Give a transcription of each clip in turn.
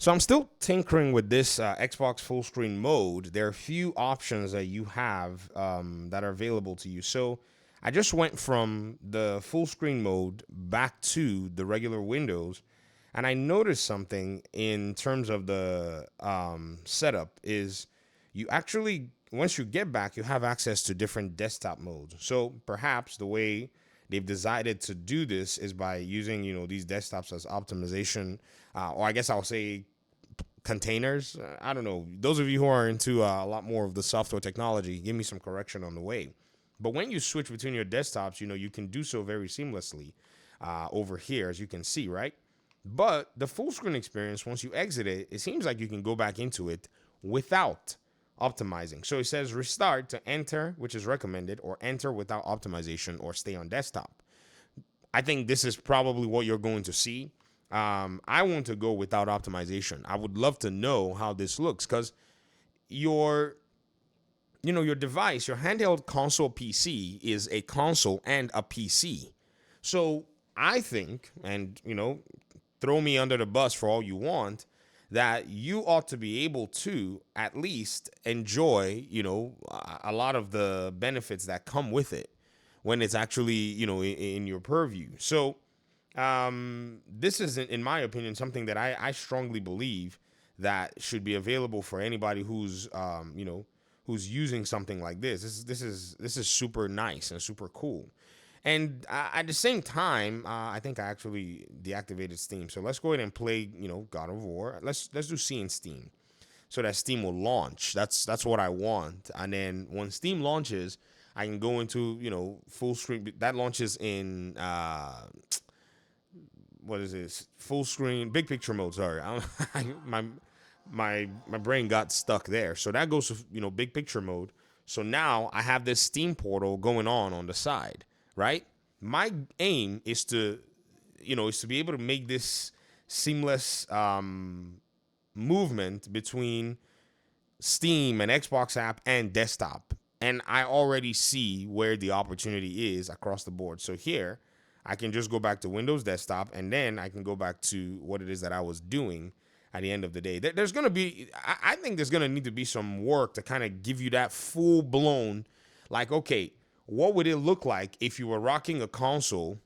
So I'm still tinkering with this Xbox full screen mode. There are a few options that you have that are available to you. So I just went from the full screen mode back to the regular Windows, and I noticed something in terms of the setup is you actually once you get back, you have access to different desktop modes. So perhaps the way they've decided to do this is by using these desktops as optimization, or I guess I'll say containers. I don't know. Those of you who are into a lot more of the software technology, give me some correction on the way. But when you switch between your desktops, you can do so very seamlessly over here, as you can see, right? But the full screen experience, once you exit it, it seems like you can go back into it without optimizing. So it says restart to enter, which is recommended, or enter without optimization, or stay on desktop. I think this is probably what you're going to see. I want to go without optimization. I would love to know how this looks because your your device, your handheld console PC is a console and a PC. So I think, and throw me under the bus for all you want, that you ought to be able to at least enjoy, a lot of the benefits that come with it when it's actually, in your purview. So this is, in my opinion, something that I strongly believe that should be available for anybody who's, who's using something like this. This is super nice and super cool. And at the same time, I think I actually deactivated Steam. So let's go ahead and play, God of War. Let's do C in Steam, so that Steam will launch. That's what I want. And then when Steam launches, I can go into full screen. That launches in what is this? Full screen, big picture mode. Sorry, my brain got stuck there. So that goes to big picture mode. So now I have this Steam portal going on the side, right? My aim is to be able to make this seamless movement between Steam and Xbox app and desktop. And I already see where the opportunity is across the board. So here, I can just go back to Windows Desktop, and then I can go back to what it is that I was doing at the end of the day. There's going to be, I think there's going to need to be some work to kind of give you that full blown, like, okay, what would it look like if you were rocking a console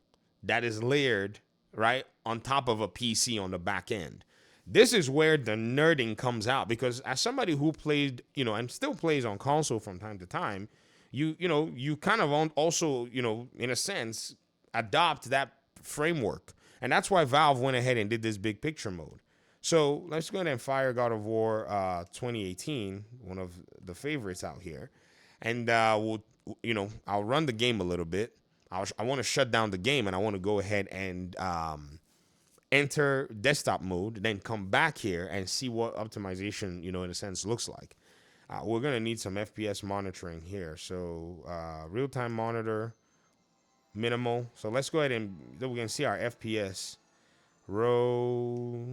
that is layered, right, on top of a PC on the back end? This is where the nerding comes out, because as somebody who played, and still plays on console from time to time, you kind of also, in a sense, adopt that framework. And that's why Valve went ahead and did this big picture mode. So let's go ahead and fire God of War 2018, one of the favorites out here. And I'll run the game a little bit. I want to shut down the game, and I want to go ahead and enter desktop mode, then come back here and see what optimization, in a sense, looks like. We're going to need some FPS monitoring here. So real-time monitor, minimal. So let's go ahead and we can see our FPS. Row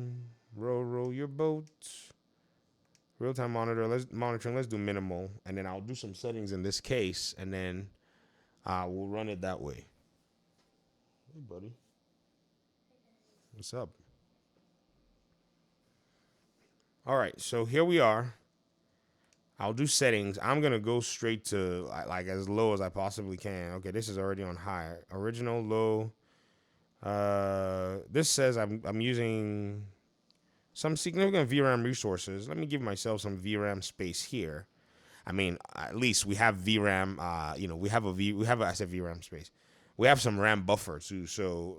your boat. Real-time monitoring. Let's do minimal, and then I'll do some settings in this case, and then we'll run it that way. Hey, buddy. What's up? All right, so here we are. I'll do settings. I'm gonna go straight to like as low as I possibly can. Okay, this is already on high. Original, low. This says I'm using some significant VRAM resources. Let me give myself some VRAM space here. I mean, at least we have VRAM. I said VRAM space. We have some RAM buffer too. So,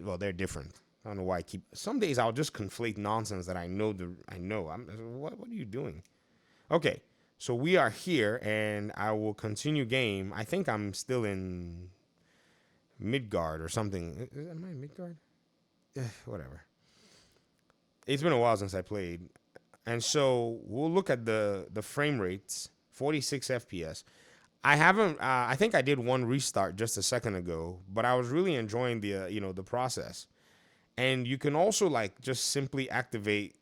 well, they're different. I don't know why I keep. Some days I'll just conflate nonsense that I know. What are you doing? Okay, so we are here, and I will continue game. I think I'm still in Midgard or something. Am I in Midgard? Whatever. It's been a while since I played, and so we'll look at the frame rates. 46 FPS. I haven't. I think I did one restart just a second ago, but I was really enjoying the process. And you can also just simply activate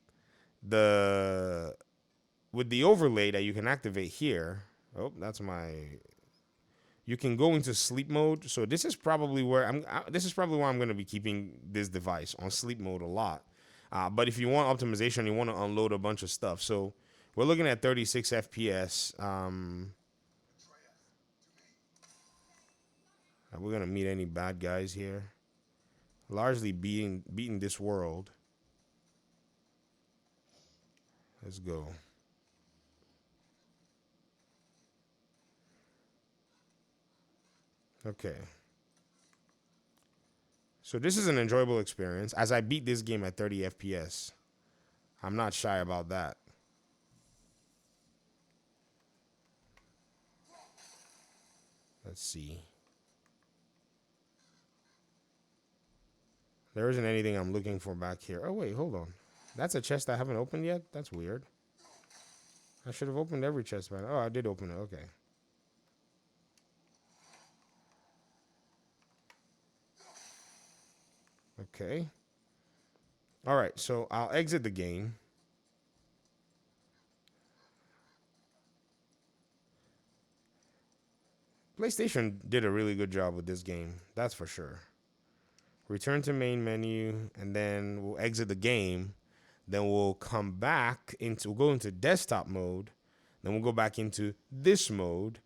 with the overlay that you can activate here. Oh, that's my. You can go into sleep mode. So this is probably where I'm going to be keeping this device on sleep mode a lot. But if you want optimization, you want to unload a bunch of stuff. So we're looking at 36 FPS. We're gonna meet any bad guys here. Largely beating this world. Let's go. Okay. So this is an enjoyable experience. As I beat this game at 30 FPS, I'm not shy about that. Let's see. There isn't anything I'm looking for back here. Oh, wait, hold on. That's a chest I haven't opened yet? That's weird. I should have opened every chest by now. Oh, I did open it. Okay. Okay. All right, so I'll exit the game. PlayStation did a really good job with this game. That's for sure. Return to main menu, and then we'll exit the game. Then we'll come back we'll go into desktop mode. Then we'll go back into this mode,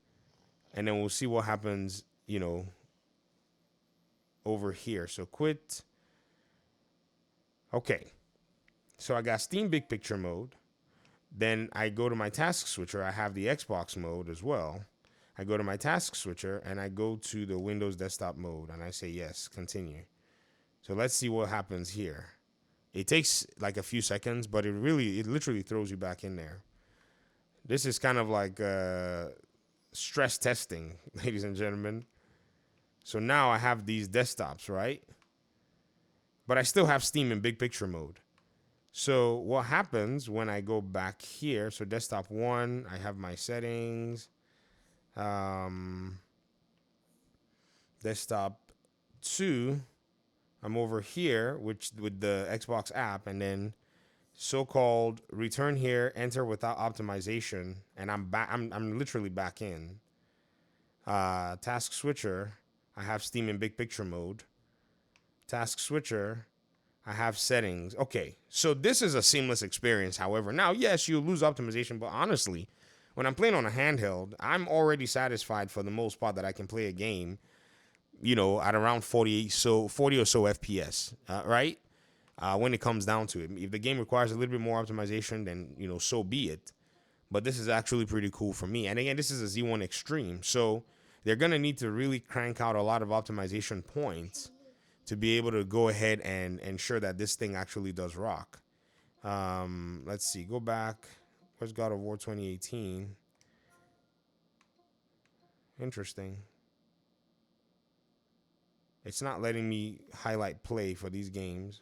and then we'll see what happens, over here. So quit. Okay. So I got Steam Big Picture mode. Then I go to my task switcher. I have the Xbox mode as well. I go to my task switcher, and I go to the Windows desktop mode, and I say yes, continue. So let's see what happens here. It takes like a few seconds, but it literally throws you back in there. This is kind of like stress testing, ladies and gentlemen. So now I have these desktops, right? But I still have Steam in big picture mode. So what happens when I go back here? So desktop 1, I have my settings. Desktop 2, I'm over here, with the Xbox app, and then so-called return here, enter without optimization, and I'm back. I'm literally back in. Task switcher, I have Steam in big picture mode. Task switcher, I have settings. Okay, so this is a seamless experience. However, now yes, you lose optimization, but honestly, when I'm playing on a handheld, I'm already satisfied for the most part that I can play a game, at around 40 or so FPS, right? When it comes down to it. If the game requires a little bit more optimization, then, so be it. But this is actually pretty cool for me. And again, this is a Z1 Extreme. So they're going to need to really crank out a lot of optimization points to be able to go ahead and ensure that this thing actually does rock. Let's see. Go back. Where's God of War 2018? Interesting. It's not letting me highlight play for these games.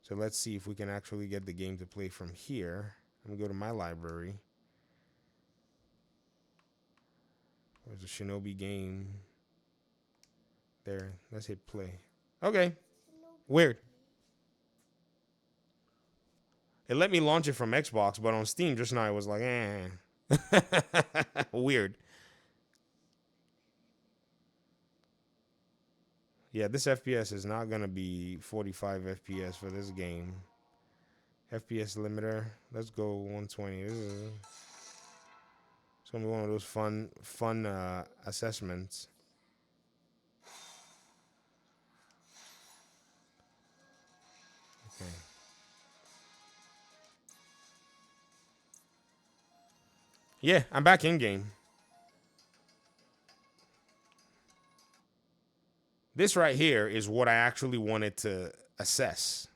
So let's see if we can actually get the game to play from here. I'm gonna go to my library. There's a Shinobi game. There. Let's hit play. Okay. Weird. It let me launch it from Xbox, but on Steam just now it was like, Weird. Yeah, this FPS is not going to be 45 FPS for this game. FPS limiter. Let's go 120. It's going to be one of those fun assessments. Okay. Yeah, I'm back in game. This right here is what I actually wanted to assess.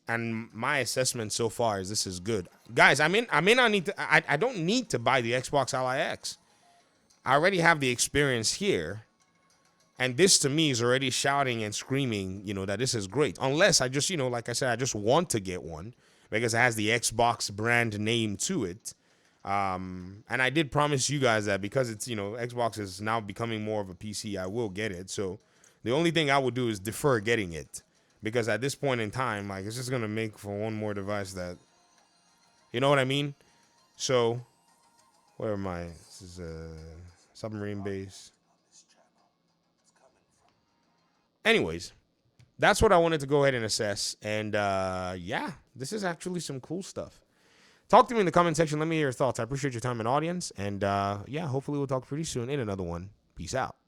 And my assessment so far is this is good. Guys, I may not need to, I don't need to buy the Xbox Ally X. I already have the experience here. And this to me is already shouting and screaming, that this is great. Unless I just, like I said, I just want to get one because it has the Xbox brand name to it. And I did promise you guys that because it's, Xbox is now becoming more of a PC, I will get it. So the only thing I would do is defer getting it because at this point in time, like, it's just going to make for one more device that, you know what I mean? So where am I? This is a submarine base. Anyways, that's what I wanted to go ahead and assess. And yeah, this is actually some cool stuff. Talk to me in the comment section. Let me hear your thoughts. I appreciate your time and audience. And yeah, hopefully we'll talk pretty soon in another one. Peace out.